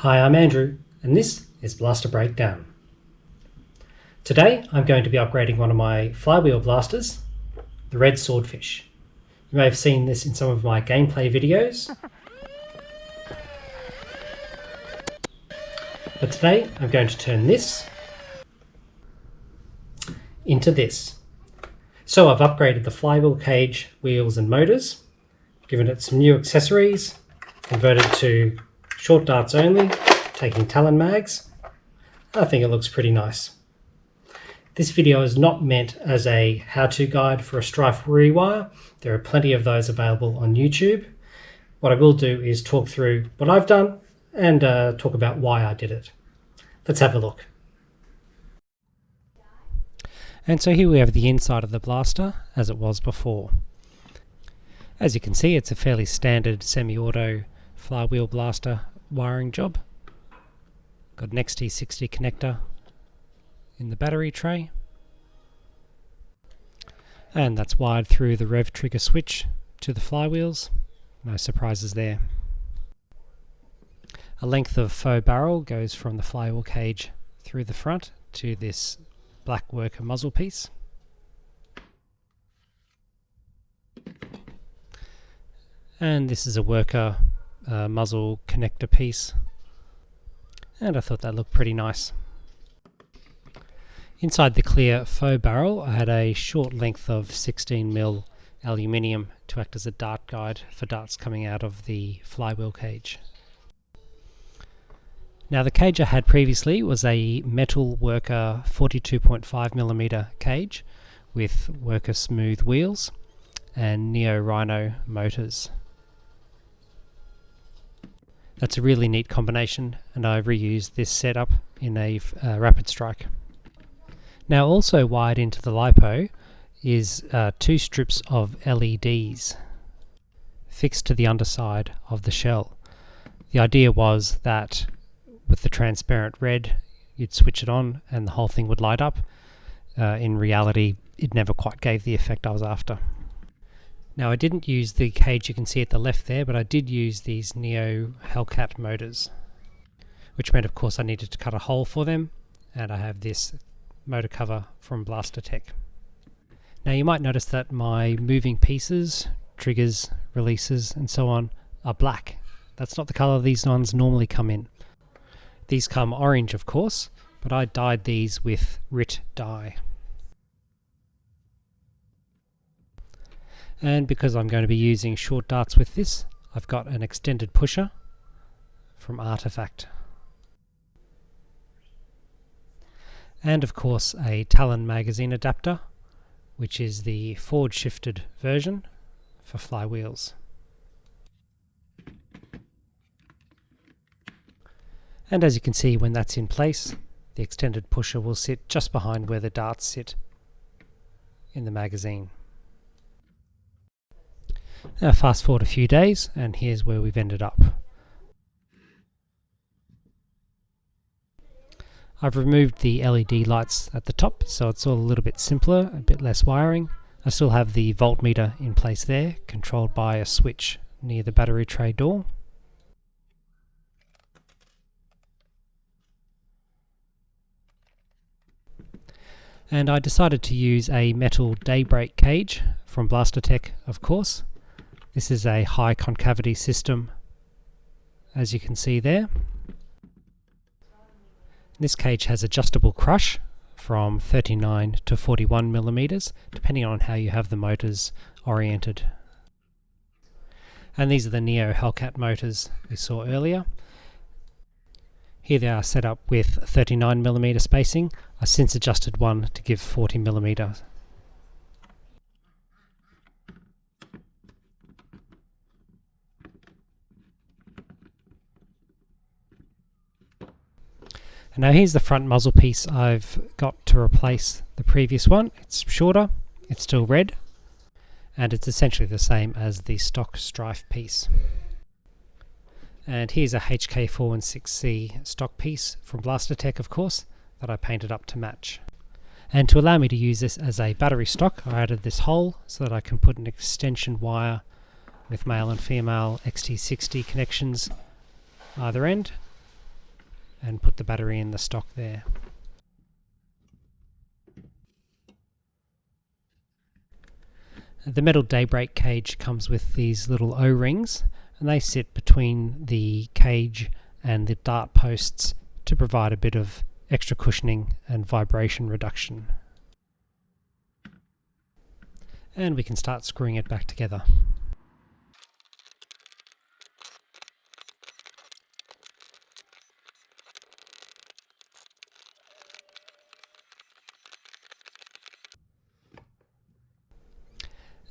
Hi, I'm Andrew, and this is Blaster Breakdown. Today I'm going to be upgrading one of my flywheel blasters, the Red Swordfish. You may have seen this in some of my gameplay videos, but today I'm going to turn this into this. So I've upgraded the flywheel cage, wheels and motors, given it some new accessories, converted to short darts only, taking Talon mags. I think it looks pretty nice. This video is not meant as a how-to guide for a Strife rewire. There are plenty of those available on YouTube. What I will do is talk through what I've done and talk about why I did it. Let's have a look. And so here we have the inside of the blaster as it was before. As you can see, it's a fairly standard semi-auto flywheel blaster wiring job. Got an XT60 connector in the battery tray, and that's wired through the rev trigger switch to the flywheels. No surprises there. A length of faux barrel goes from the flywheel cage through the front to this black worker muzzle piece. And this is a worker muzzle connector piece, and I thought that looked pretty nice. Inside the clear faux barrel I had a short length of 16mm aluminium to act as a dart guide for darts coming out of the flywheel cage. Now the cage I had previously was a metal worker 42.5mm cage with worker smooth wheels and Neo Rhino motors. That's a really neat combination, and I reused this setup in a Rapid Strike. Now also wired into the LiPo is two strips of LEDs fixed to the underside of the shell. The idea was that with the transparent red you'd switch it on and the whole thing would light up. In reality it never quite gave the effect I was after. Now I didn't use the cage you can see at the left there, but I did use these Neo Hellcat motors, which meant of course I needed to cut a hole for them, and I have this motor cover from Blastertech. Now you might notice that my moving pieces, triggers, releases and so on are black. That's not the colour these ones normally come in. These come orange of course, but I dyed these with RIT dye. And because I'm going to be using short darts with this, I've got an extended pusher from Artifact. And of course a Talon magazine adapter, which is the forward shifted version for flywheels. And as you can see, when that's in place, the extended pusher will sit just behind where the darts sit in the magazine. Now fast forward a few days and here's where we've ended up. I've removed the LED lights at the top, so it's all a little bit simpler, a bit less wiring. I still have the voltmeter in place there, controlled by a switch near the battery tray door. And I decided to use a metal daybreak cage from Blastertech, of course. This is a high concavity system, as you can see there. This cage has adjustable crush from 39 to 41mm, depending on how you have the motors oriented. And these are the Neo Hellcat motors we saw earlier. Here they are set up with 39mm spacing. I since adjusted one to give 40mm. And now here's the front muzzle piece I've got to replace the previous one. It's shorter, it's still red, and it's essentially the same as the stock Strife piece. And here's a HK416C stock piece from Blastertech, of course, that I painted up to match. And to allow me to use this as a battery stock, I added this hole so that I can put an extension wire with male and female XT60 connections either end, and put the battery in the stock there. The metal daybreak cage comes with these little O-rings, and they sit between the cage and the dart posts to provide a bit of extra cushioning and vibration reduction. And we can start screwing it back together.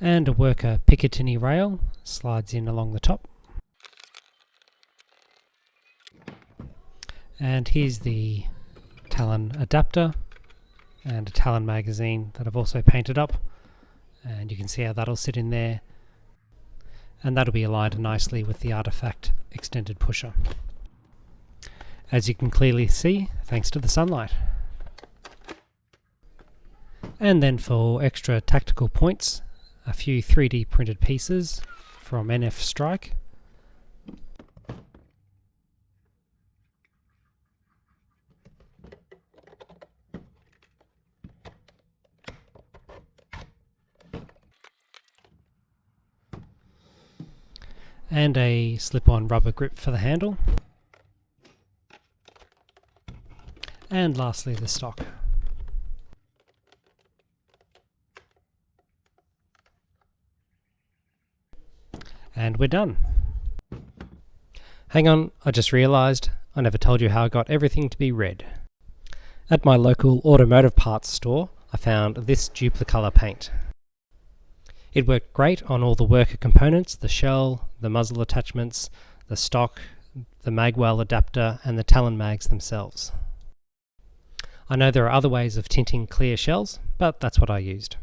And a worker Picatinny rail slides in along the top. And here's the Talon adapter and a Talon magazine that I've also painted up, and you can see how that'll sit in there, and that'll be aligned nicely with the Artifact extended pusher, as you can clearly see thanks to the sunlight. And then for extra tactical points, a few 3D printed pieces from NF Strike. And a slip-on rubber grip for the handle. And lastly, the stock. And we're done. Hang on, I just realised I never told you how I got everything to be red. At my local automotive parts store, I found this Duplicolor paint. It worked great on all the worker components, the shell, the muzzle attachments, the stock, the magwell adapter, and the Talon mags themselves. I know there are other ways of tinting clear shells, but that's what I used.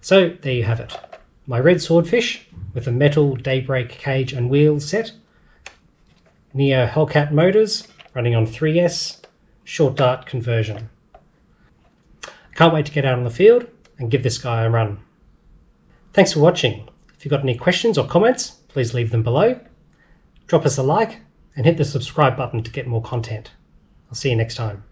So there you have it. My red swordfish with a metal daybreak cage and wheels set. Neo Hellcat motors running on 3S, short dart conversion. I can't wait to get out on the field and give this guy a run. Thanks for watching. If you've got any questions or comments, please leave them below. Drop us a like and hit the subscribe button to get more content. I'll see you next time.